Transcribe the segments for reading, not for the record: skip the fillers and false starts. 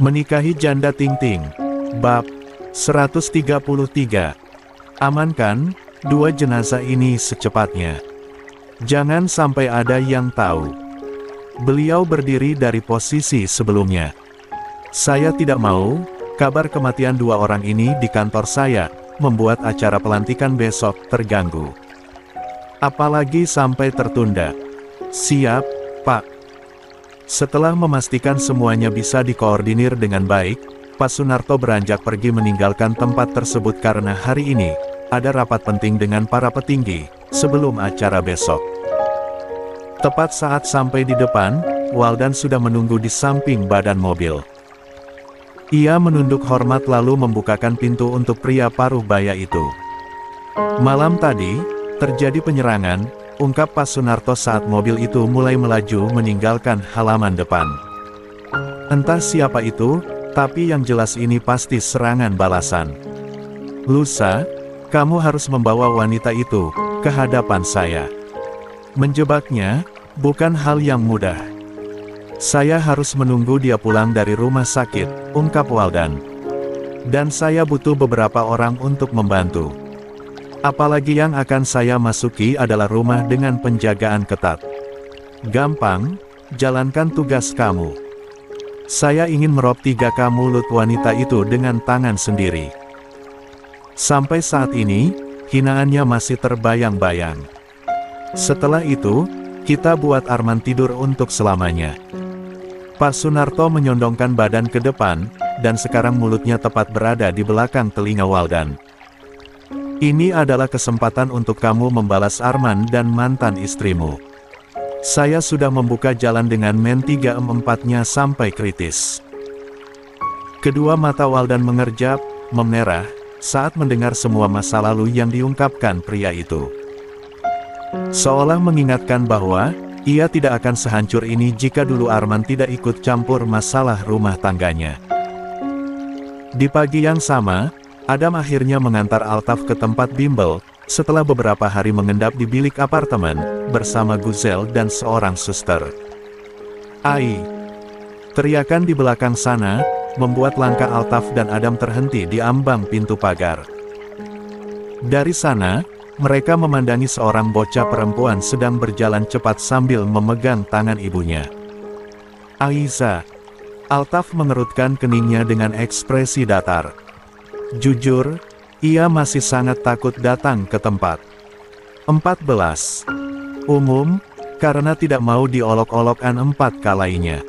Menikahi janda Ting-Ting. Bab 133. Amankan dua jenazah ini secepatnya. Jangan sampai ada yang tahu. Beliau berdiri dari posisi sebelumnya. Saya tidak mau kabar kematian dua orang ini di kantor saya membuat acara pelantikan besok terganggu. Apalagi sampai tertunda. Siap, Pak. Setelah memastikan semuanya bisa dikoordinir dengan baik, Pak Sunarto beranjak pergi meninggalkan tempat tersebut karena hari ini ada rapat penting dengan para petinggi sebelum acara besok. Tepat saat sampai di depan, Waldan sudah menunggu di samping badan mobil. Ia menunduk hormat lalu membukakan pintu untuk pria paruh baya itu. Malam tadi, terjadi penyerangan, ungkap Pak Sunarto saat mobil itu mulai melaju meninggalkan halaman depan. Entah siapa itu, tapi yang jelas ini pasti serangan balasan. Lusa, kamu harus membawa wanita itu ke hadapan saya. Menjebaknya, bukan hal yang mudah. Saya harus menunggu dia pulang dari rumah sakit, ungkap Waldan. Dan saya butuh beberapa orang untuk membantu. Apalagi yang akan saya masuki adalah rumah dengan penjagaan ketat. Gampang, jalankan tugas kamu. Saya ingin merop 3 mulut wanita itu dengan tangan sendiri. Sampai saat ini, hinaannya masih terbayang-bayang. Setelah itu, kita buat Arman tidur untuk selamanya. Pak Sunarto menyondongkan badan ke depan, dan sekarang mulutnya tepat berada di belakang telinga Waldan. Ini adalah kesempatan untuk kamu membalas Arman dan mantan istrimu. Saya sudah membuka jalan dengan men 3-4-nya sampai kritis. Kedua mata Waldan mengerjap, memerah, saat mendengar semua masa lalu yang diungkapkan pria itu. Seolah mengingatkan bahwa ia tidak akan sehancur ini jika dulu Arman tidak ikut campur masalah rumah tangganya. Di pagi yang sama, Adam akhirnya mengantar Altaf ke tempat bimbel, setelah beberapa hari mengendap di bilik apartemen, bersama Guzel dan seorang suster. "Ai!" Teriakan di belakang sana, membuat langkah Altaf dan Adam terhenti di ambang pintu pagar. Dari sana, mereka memandangi seorang bocah perempuan sedang berjalan cepat sambil memegang tangan ibunya. "Aiza!" Altaf mengerutkan keningnya dengan ekspresi datar. Jujur, ia masih sangat takut datang ke tempat. 14. Umum, karena tidak mau diolok-olokkan 4 lainnya.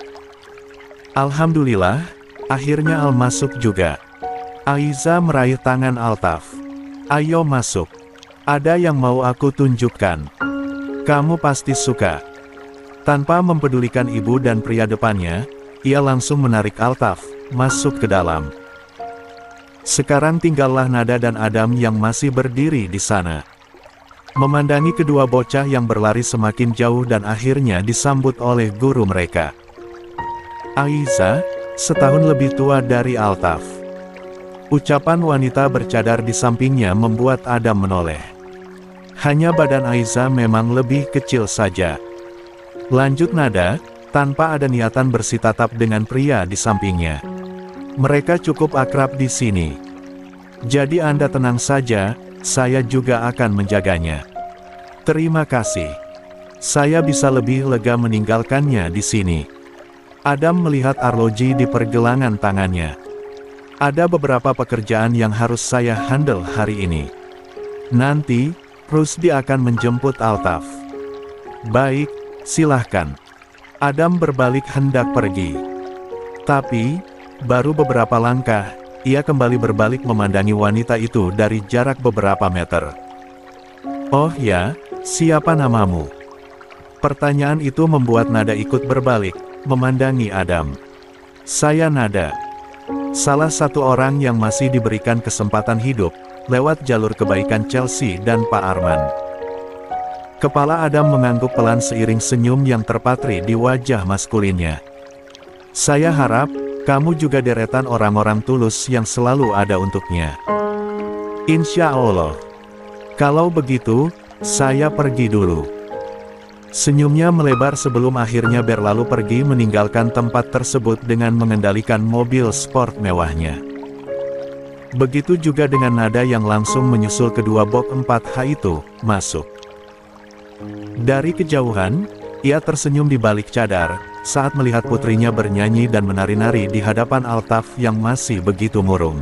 Alhamdulillah, akhirnya Al masuk juga. Aiza meraih tangan Altaf. "Ayo masuk. Ada yang mau aku tunjukkan. Kamu pasti suka." Tanpa mempedulikan ibu dan pria depannya, ia langsung menarik Altaf masuk ke dalam. Sekarang tinggallah Nada dan Adam yang masih berdiri di sana. Memandangi kedua bocah yang berlari semakin jauh dan akhirnya disambut oleh guru mereka. Aiza, setahun lebih tua dari Altaf. Ucapan wanita bercadar di sampingnya membuat Adam menoleh. Hanya badan Aiza memang lebih kecil saja. Lanjut Nada, tanpa ada niatan bersitatap dengan pria di sampingnya. "Mereka cukup akrab di sini. Jadi Anda tenang saja, saya juga akan menjaganya." "Terima kasih. Saya bisa lebih lega meninggalkannya di sini." Adam melihat arloji di pergelangan tangannya. "Ada beberapa pekerjaan yang harus saya handle hari ini. Nanti, Rusdi akan menjemput Altaf." "Baik, silahkan." Adam berbalik hendak pergi. Tapi baru beberapa langkah, ia kembali berbalik memandangi wanita itu dari jarak beberapa meter. "Oh ya, siapa namamu?" Pertanyaan itu membuat Nada ikut berbalik, memandangi Adam. "Saya Nada. Salah satu orang yang masih diberikan kesempatan hidup, lewat jalur kebaikan Chelsea dan Pak Arman." Kepala Adam mengangguk pelan seiring senyum yang terpatri di wajah maskulinnya. "Saya harap kamu juga deretan orang-orang tulus yang selalu ada untuknya." "Insya Allah. Kalau begitu, saya pergi dulu." Senyumnya melebar sebelum akhirnya berlalu pergi meninggalkan tempat tersebut dengan mengendalikan mobil sport mewahnya. Begitu juga dengan nada yang langsung menyusul kedua box 4H itu, masuk. Dari kejauhan, ia tersenyum di balik cadar, saat melihat putrinya bernyanyi dan menari-nari di hadapan Altaf yang masih begitu murung.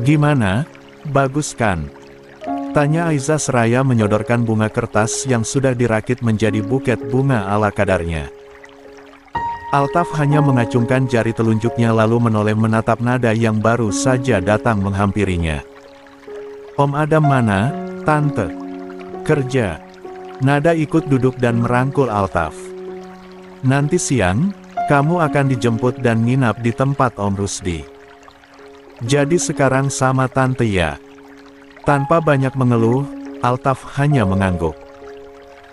"Gimana? Bagus kan?" tanya Aiza seraya menyodorkan bunga kertas yang sudah dirakit menjadi buket bunga ala kadarnya. Altaf hanya mengacungkan jari telunjuknya lalu menoleh menatap nada yang baru saja datang menghampirinya. "Om Adam mana, Tante?" "Kerja." Nada ikut duduk dan merangkul Altaf. "Nanti siang, kamu akan dijemput dan nginap di tempat Om Rusdi. Jadi sekarang sama Tante ya?" Tanpa banyak mengeluh, Altaf hanya mengangguk.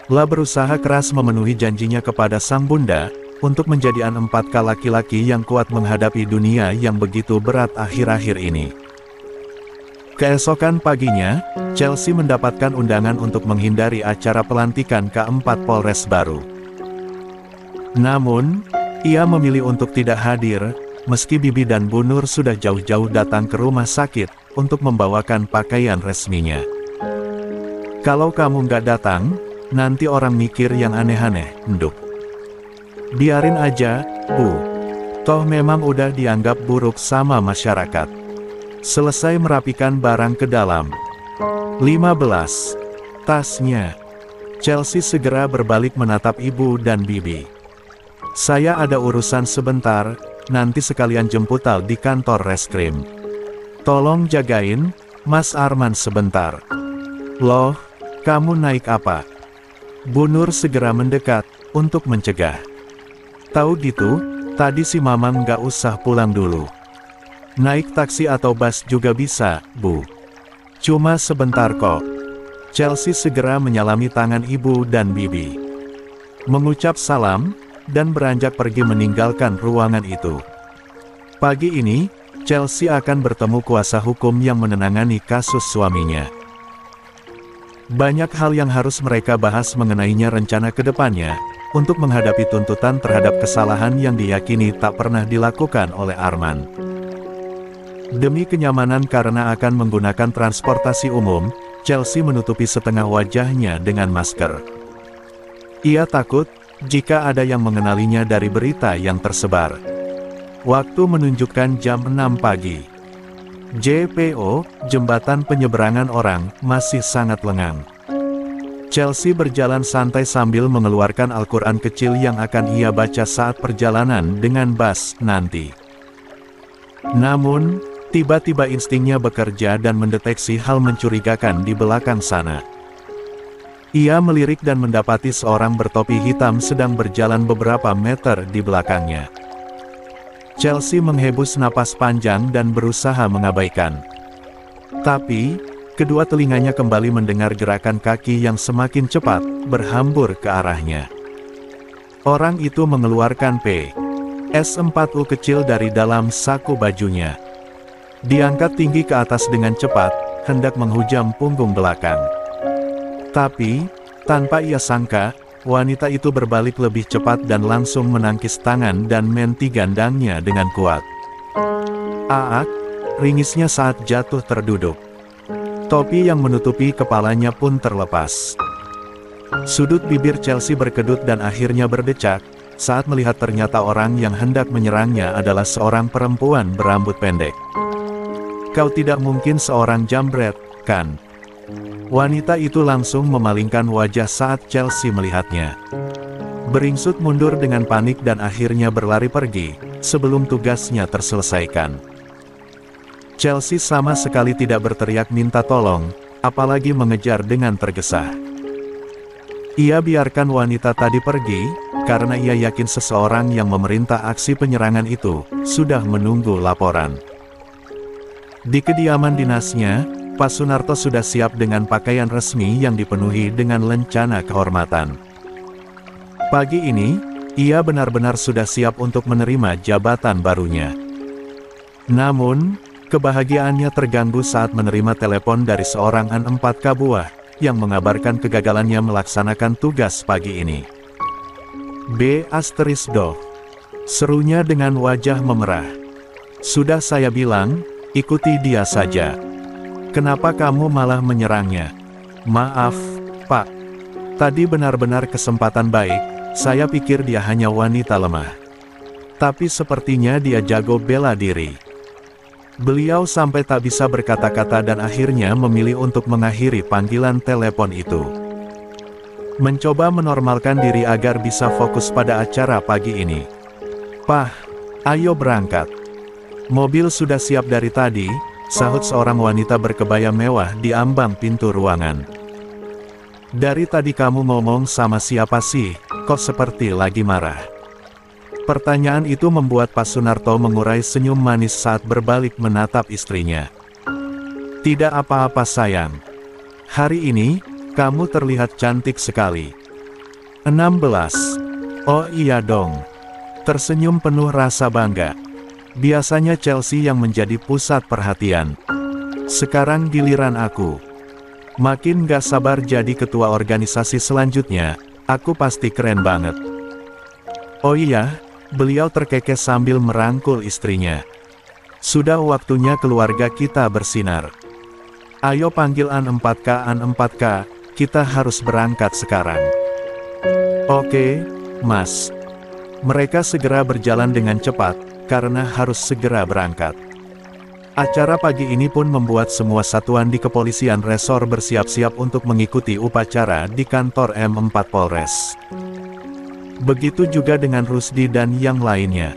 La berusaha keras memenuhi janjinya kepada sang bunda, untuk menjadi 4K laki-laki yang kuat menghadapi dunia yang begitu berat akhir-akhir ini. Keesokan paginya, Chelsea mendapatkan undangan untuk menghindari acara pelantikan keempat Polres baru. Namun, ia memilih untuk tidak hadir, meski Bibi dan Bu Nur sudah jauh-jauh datang ke rumah sakit, untuk membawakan pakaian resminya. "Kalau kamu nggak datang, nanti orang mikir yang aneh-aneh, Nduk. Biarin aja, Bu. Toh memang udah dianggap buruk sama masyarakat." Selesai merapikan barang ke dalam 15 tasnya, Chelsea segera berbalik menatap ibu dan Bibi. "Saya ada urusan sebentar, nanti sekalian jemput Al di kantor reskrim. Tolong jagain Mas Arman sebentar." "Loh, kamu naik apa?" Bu Nur segera mendekat, untuk mencegah. "Tahu gitu, tadi si Mamang nggak usah pulang dulu. Naik taksi atau bus juga bisa, Bu. Cuma sebentar kok." Chelsea segera menyalami tangan ibu dan Bibi. Mengucap salam, dan beranjak pergi meninggalkan ruangan itu. Pagi ini, Chelsea akan bertemu kuasa hukum yang menenangani kasus suaminya. Banyak hal yang harus mereka bahas mengenainya rencana ke depannya, untuk menghadapi tuntutan terhadap kesalahan yang diyakini tak pernah dilakukan oleh Arman. Demi kenyamanan karena akan menggunakan transportasi umum, Chelsea menutupi setengah wajahnya dengan masker. Ia takut, jika ada yang mengenalinya dari berita yang tersebar. Waktu menunjukkan jam 6 pagi. JPO, jembatan penyeberangan orang, masih sangat lengang. Chelsea berjalan santai sambil mengeluarkan Al-Quran kecil yang akan ia baca saat perjalanan dengan bus nanti. Namun, tiba-tiba instingnya bekerja dan mendeteksi hal mencurigakan di belakang sana. Ia melirik dan mendapati seorang bertopi hitam sedang berjalan beberapa meter di belakangnya. Chelsea menghembus napas panjang dan berusaha mengabaikan. Tapi, kedua telinganya kembali mendengar gerakan kaki yang semakin cepat, berhambur ke arahnya. Orang itu mengeluarkan PS4U kecil dari dalam saku bajunya. Diangkat tinggi ke atas dengan cepat, hendak menghujam punggung belakang. Tapi, tanpa ia sangka, wanita itu berbalik lebih cepat dan langsung menangkis tangan dan menti gandangnya dengan kuat. "Aak!" ringisnya saat jatuh terduduk. Topi yang menutupi kepalanya pun terlepas. Sudut bibir Chelsea berkedut dan akhirnya berdecak, saat melihat ternyata orang yang hendak menyerangnya adalah seorang perempuan berambut pendek. "Kau tidak mungkin seorang jambret, kan?" Wanita itu langsung memalingkan wajah saat Chelsea melihatnya. Beringsut mundur dengan panik dan akhirnya berlari pergi, sebelum tugasnya terselesaikan. Chelsea sama sekali tidak berteriak minta tolong, apalagi mengejar dengan tergesa. Ia biarkan wanita tadi pergi, karena ia yakin seseorang yang memerintah aksi penyerangan itu, sudah menunggu laporan. Di kediaman dinasnya, Pak Sunarto sudah siap dengan pakaian resmi yang dipenuhi dengan lencana kehormatan. Pagi ini, ia benar-benar sudah siap untuk menerima jabatan barunya. Namun, kebahagiaannya terganggu saat menerima telepon dari seorang An4K buah, yang mengabarkan kegagalannya melaksanakan tugas pagi ini. B****, serunya dengan wajah memerah. Sudah saya bilang, ikuti dia saja. Kenapa kamu malah menyerangnya? Maaf, Pak. Tadi benar-benar kesempatan baik, saya pikir dia hanya wanita lemah. Tapi sepertinya dia jago bela diri. Beliau sampai tak bisa berkata-kata dan akhirnya memilih untuk mengakhiri panggilan telepon itu. Mencoba menormalkan diri agar bisa fokus pada acara pagi ini. Pak, ayo berangkat. Mobil sudah siap dari tadi, sahut seorang wanita berkebaya mewah di ambang pintu ruangan. Dari tadi kamu ngomong sama siapa sih, kok seperti lagi marah? Pertanyaan itu membuat Pak Sunarto mengurai senyum manis saat berbalik menatap istrinya. Tidak apa-apa sayang. Hari ini, kamu terlihat cantik sekali. 16. Oh iya dong. Tersenyum penuh rasa bangga. Biasanya Chelsea yang menjadi pusat perhatian. Sekarang giliran aku. Makin gak sabar jadi ketua organisasi selanjutnya, aku pasti keren banget. Oh iya, beliau terkekeh sambil merangkul istrinya. Sudah waktunya keluarga kita bersinar. Ayo panggil An4K, An4K, kita harus berangkat sekarang. Oke, Mas. Mereka segera berjalan dengan cepat, karena harus segera berangkat. Acara pagi ini pun membuat semua satuan di kepolisian resor bersiap-siap untuk mengikuti upacara di kantor M4 Polres. Begitu juga dengan Rusdi dan yang lainnya.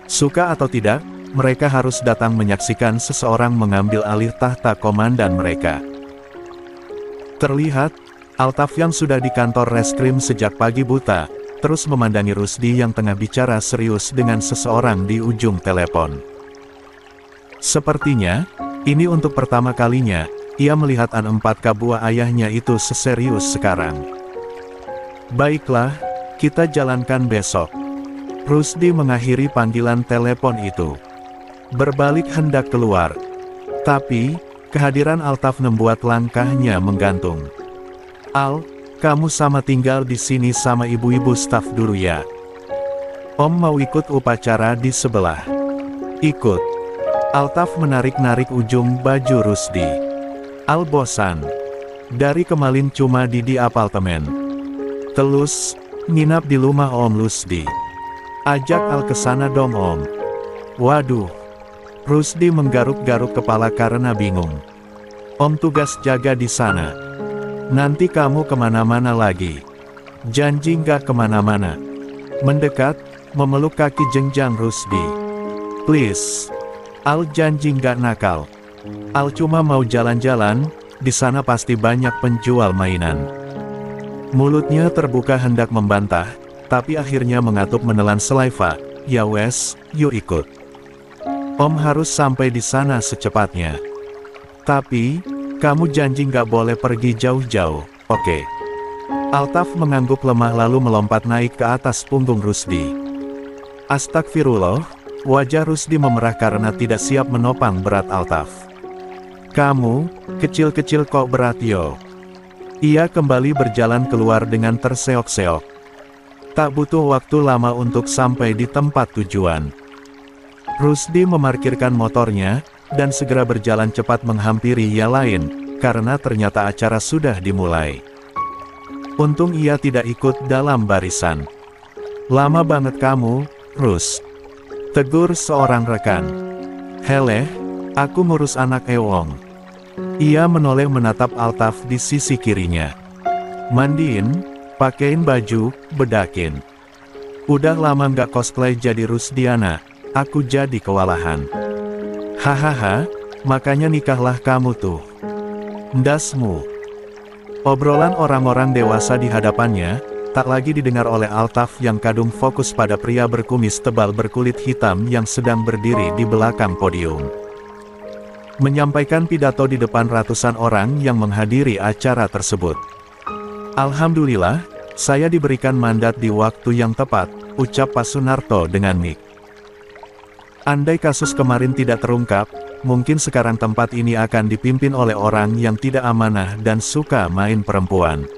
Suka atau tidak, mereka harus datang menyaksikan seseorang mengambil alih tahta komandan mereka. Terlihat, Altaf yang sudah di kantor reskrim sejak pagi buta, terus memandangi Rusdi yang tengah bicara serius dengan seseorang di ujung telepon. Sepertinya, ini untuk pertama kalinya, ia melihat An4K buah ayahnya itu seserius sekarang. Baiklah, kita jalankan besok. Rusdi mengakhiri panggilan telepon itu. Berbalik hendak keluar. Tapi, kehadiran Altaf membuat langkahnya menggantung. Al, kamu sama tinggal di sini sama ibu-ibu staf dulu ya. Om mau ikut upacara di sebelah. Ikut. Altaf menarik-narik ujung baju Rusdi. Al bosan. Dari kemarin cuma di apartemen. Telus, nginap di rumah Om Rusdi. Ajak Al kesana dong Om. Waduh. Rusdi menggaruk-garuk kepala karena bingung. Om tugas jaga di sana. Nanti kamu kemana-mana lagi. Janji nggak kemana-mana. Mendekat, memeluk kaki jenjang Rusdi. Please. Al janji nggak nakal. Al cuma mau jalan-jalan, di sana pasti banyak penjual mainan. Mulutnya terbuka hendak membantah, tapi akhirnya mengatup menelan selaiva. Ya wes, yuk ikut. Om harus sampai di sana secepatnya. Tapi, kamu janji nggak boleh pergi jauh-jauh, oke? Altaf mengangguk lemah lalu melompat naik ke atas punggung Rusdi. Astagfirullah. Wajah Rusdi memerah karena tidak siap menopang berat Altaf. Kamu, kecil-kecil kok berat yo. Ia kembali berjalan keluar dengan terseok-seok. Tak butuh waktu lama untuk sampai di tempat tujuan. Rusdi memarkirkan motornya, dan segera berjalan cepat menghampiri yang lain, karena ternyata acara sudah dimulai. Untung ia tidak ikut dalam barisan. Lama banget kamu, Rus. Tegur seorang rekan. Heleh, aku ngurus anak Ewong. Ia menoleh menatap Altaf di sisi kirinya. Mandiin, pakein baju, bedakin. Udah lama nggak cosplay jadi Rusdiana, aku jadi kewalahan. Hahaha, makanya nikahlah kamu tuh. Ndasmu. Obrolan orang-orang dewasa di hadapannya, tak lagi didengar oleh Altaf yang kadung fokus pada pria berkumis tebal berkulit hitam yang sedang berdiri di belakang podium. Menyampaikan pidato di depan ratusan orang yang menghadiri acara tersebut. Alhamdulillah, saya diberikan mandat di waktu yang tepat, ucap Pak Sunarto dengan mik. Andai kasus kemarin tidak terungkap, mungkin sekarang tempat ini akan dipimpin oleh orang yang tidak amanah dan suka main perempuan.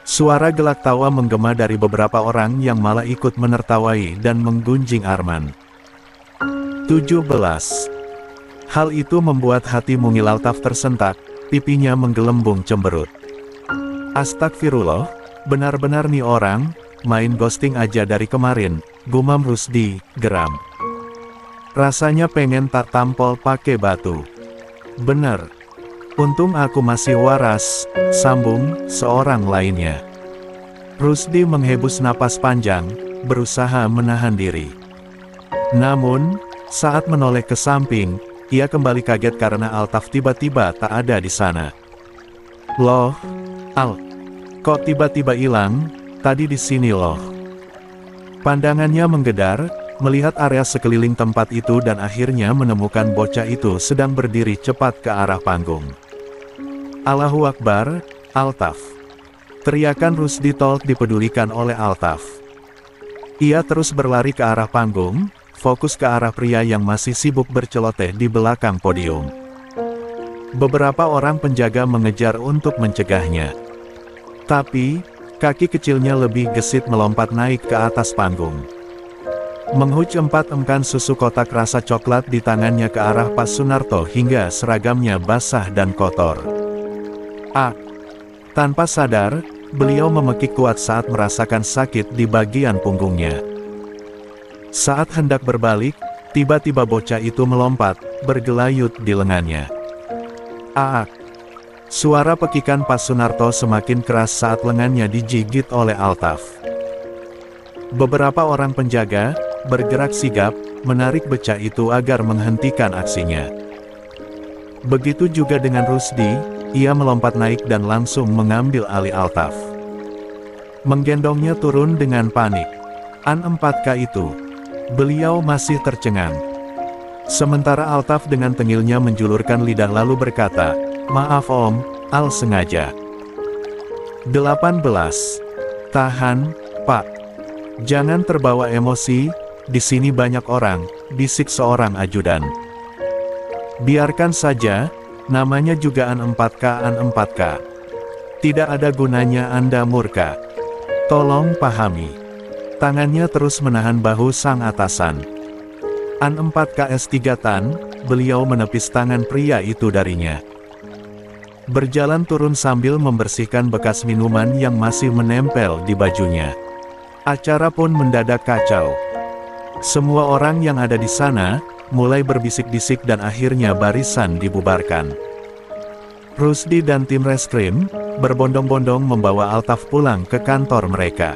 Suara gelak tawa menggema dari beberapa orang yang malah ikut menertawai dan menggunjing Arman. 17. Hal itu membuat hati Mungil Altaf tersentak, pipinya menggelembung cemberut. Astagfirullah, benar-benar nih orang, main ghosting aja dari kemarin, gumam Rusdi, geram. Rasanya pengen tak tampol pakai batu. Bener. Untung aku masih waras, sambung seorang lainnya. Rusdi menghembus napas panjang, berusaha menahan diri. Namun, saat menoleh ke samping, ia kembali kaget karena Altaf tiba-tiba tak ada di sana. Loh, Al, kok tiba-tiba hilang? Tadi di sini loh. Pandangannya menggedar, melihat area sekeliling tempat itu dan akhirnya menemukan bocah itu sedang berdiri cepat ke arah panggung. Allahu Akbar, Altaf. Teriakan Rusdi tolak dipedulikan oleh Altaf. Ia terus berlari ke arah panggung, fokus ke arah pria yang masih sibuk berceloteh di belakang podium. Beberapa orang penjaga mengejar untuk mencegahnya. Tapi, kaki kecilnya lebih gesit melompat naik ke atas panggung. Menghuj empat-emkan susu kotak rasa coklat di tangannya ke arah Pak Sunarto hingga seragamnya basah dan kotor. Tanpa sadar, beliau memekik kuat saat merasakan sakit di bagian punggungnya. Saat hendak berbalik, tiba-tiba bocah itu melompat, bergelayut di lengannya. Suara pekikan Pak Sunarto semakin keras saat lengannya digigit oleh Altaf. Beberapa orang penjaga bergerak sigap, menarik bocah itu agar menghentikan aksinya. Begitu juga dengan Rusdi, ia melompat naik dan langsung mengambil alih Altaf. Menggendongnya turun dengan panik. An 4K itu. Beliau masih tercengang. Sementara Altaf dengan tengilnya menjulurkan lidah lalu berkata, "Maaf Om, Al sengaja." 18. Tahan, Pak. Jangan terbawa emosi, di sini banyak orang, bisik seorang ajudan. Biarkan saja, namanya juga An 4K. Tidak ada gunanya Anda murka. Tolong pahami. Tangannya terus menahan bahu sang atasan. An 4K S3 Tan, beliau menepis tangan pria itu darinya. Berjalan turun sambil membersihkan bekas minuman yang masih menempel di bajunya. Acara pun mendadak kacau. Semua orang yang ada di sana mulai berbisik-bisik dan akhirnya barisan dibubarkan. Rusdi dan tim reskrim berbondong-bondong membawa Altaf pulang ke kantor mereka.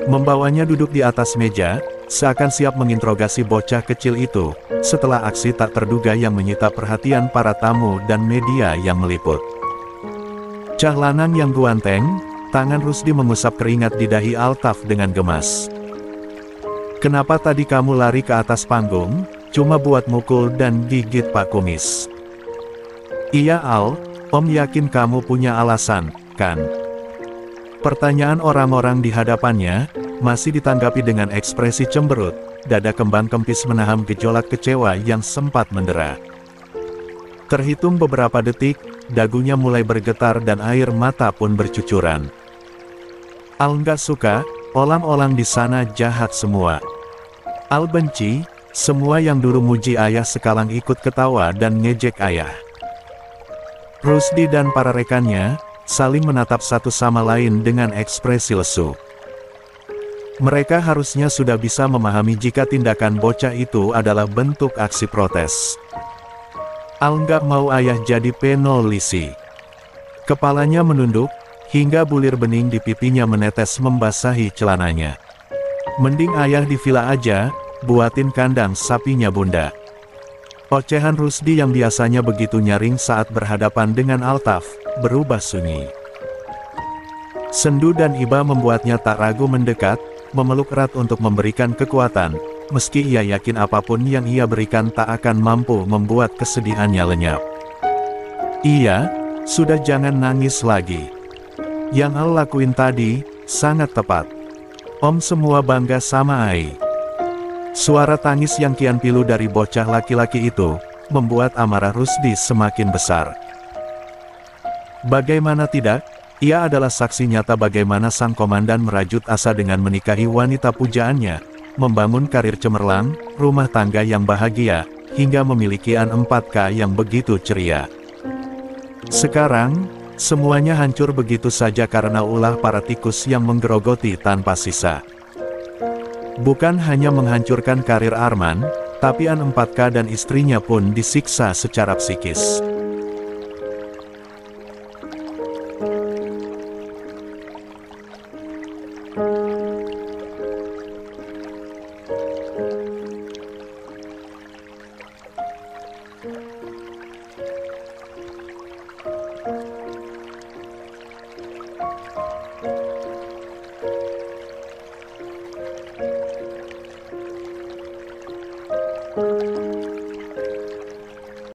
Membawanya duduk di atas meja, seakan siap menginterogasi bocah kecil itu, setelah aksi tak terduga yang menyita perhatian para tamu dan media yang meliput. Cah lanang yang guanteng, tangan Rusdi mengusap keringat di dahi Altaf dengan gemas. "Kenapa tadi kamu lari ke atas panggung, cuma buat mukul dan gigit Pak Kumis?" "Iya Al, Om yakin kamu punya alasan, kan?" Pertanyaan orang-orang di hadapannya, masih ditanggapi dengan ekspresi cemberut, dada kembang kempis menahan gejolak kecewa yang sempat mendera. Terhitung beberapa detik, dagunya mulai bergetar dan air mata pun bercucuran. Al nggak suka, orang-orang di sana jahat semua. Al benci, semua yang dulu muji ayah sekarang ikut ketawa dan ngejek ayah. Rusdi dan para rekannya saling menatap satu sama lain dengan ekspresi lesu. Mereka harusnya sudah bisa memahami jika tindakan bocah itu adalah bentuk aksi protes. Al nggak mau ayah jadi penolisi. Kepalanya menunduk, hingga bulir bening di pipinya menetes membasahi celananya. "Mending ayah di villa aja, buatin kandang sapinya bunda." Ocehan Rusdi yang biasanya begitu nyaring saat berhadapan dengan Altaf, berubah sunyi. Sendu dan iba membuatnya tak ragu mendekat, memeluk erat untuk memberikan kekuatan, meski ia yakin apapun yang ia berikan tak akan mampu membuat kesedihannya lenyap. "Iya, sudah jangan nangis lagi. Yang Al lakuin tadi, sangat tepat. Om semua bangga sama Ai." Suara tangis yang kian pilu dari bocah laki-laki itu, membuat amarah Rusdi semakin besar. Bagaimana tidak, ia adalah saksi nyata bagaimana sang komandan merajut asa dengan menikahi wanita pujaannya, membangun karir cemerlang, rumah tangga yang bahagia, hingga memiliki anak 4K yang begitu ceria. Sekarang, semuanya hancur begitu saja karena ulah para tikus yang menggerogoti tanpa sisa. Bukan hanya menghancurkan karir Arman, tapi An 4K dan istrinya pun disiksa secara psikis.